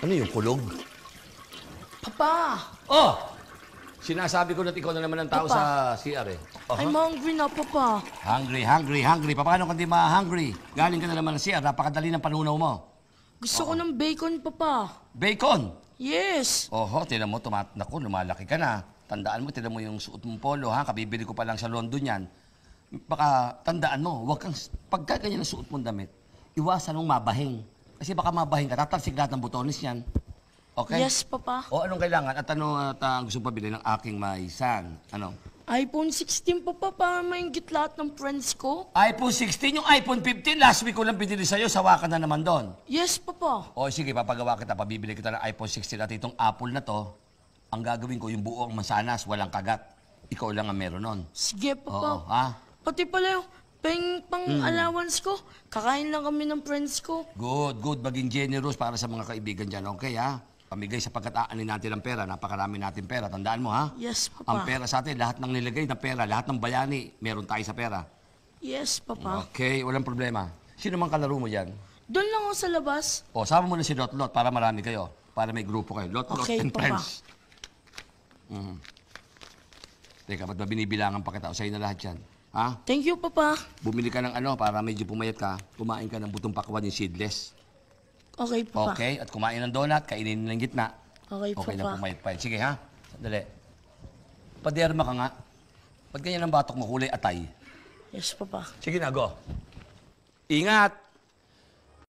Ano yung kulog? Papa! Oh! Sinasabi ko na ikaw na naman ang tao Papa. sa CR eh. I'm hungry na, Papa. Hungry. Paano ka di ma-hungry? Galing ka na naman ng CR, napakadali ng panunaw mo. Gusto ko ng bacon, Papa. Bacon! Yes. Oho, tinan mo, naku, lumalaki ka na. Tandaan mo, tinan mo yung suot mong polo, ha? Kabibili ko pa lang sa London yan. Baka, tandaan mo, huwag kang, pagka ganyan ang suot mong damit, iwasan mong mabahing. Kasi baka mabahing ka, tatalsik lahat ng butones yan. Okay? Yes, Papa. O, anong kailangan? At ano gusto pabili ng aking maisan? Ano? iPhone 16, Papa, para maingit lahat ng friends ko. iPhone 16, yung iPhone 15, last week ko lang binili sa'yo, sawa ka na naman doon. Yes, Papa. O, sige, papagawa kita, pabibili kita ng iPhone 16 at itong Apple na to, ang gagawin ko, yung buong mansanas, walang kagat. Ikaw lang ang meron nun. Sige, Papa. Oo, ha? Pati pala yung pang-allowance ko. Kakain lang kami ng friends ko. Good. Maging generous para sa mga kaibigan dyan, okay, ha? Pamigay sapagkat aanin natin ang pera, napakarami natin pera. Tandaan mo, ha? Yes, Papa. Ang pera sa atin, lahat ng nilagay na pera, lahat ng bayani, meron tayo sa pera. Yes, Papa. Okay, walang problema. Sino mang kalaro mo dyan? Doon lang ako sa labas. O, sama mo na si Lot para marami kayo. Para may grupo kayo. Lot Okay, and Papa. friends. Teka, ba't ba binibilangan pa kita? O sa'yo na lahat yan. Ha? Thank you, Papa. Bumili ka ng ano para medyo pumayat ka. Kumain ka ng butong pakwan yung seedless. Okay, Papa. Okay? At kumain ng donut, kainin ng gitna. Okay, Okay na Papa. pumayat pa yan. Sige, ha? Sandali. Paderma ka nga. Ba't ganyan ang batok mo kulay atay? Yes, Papa. Sige na, go. Ingat!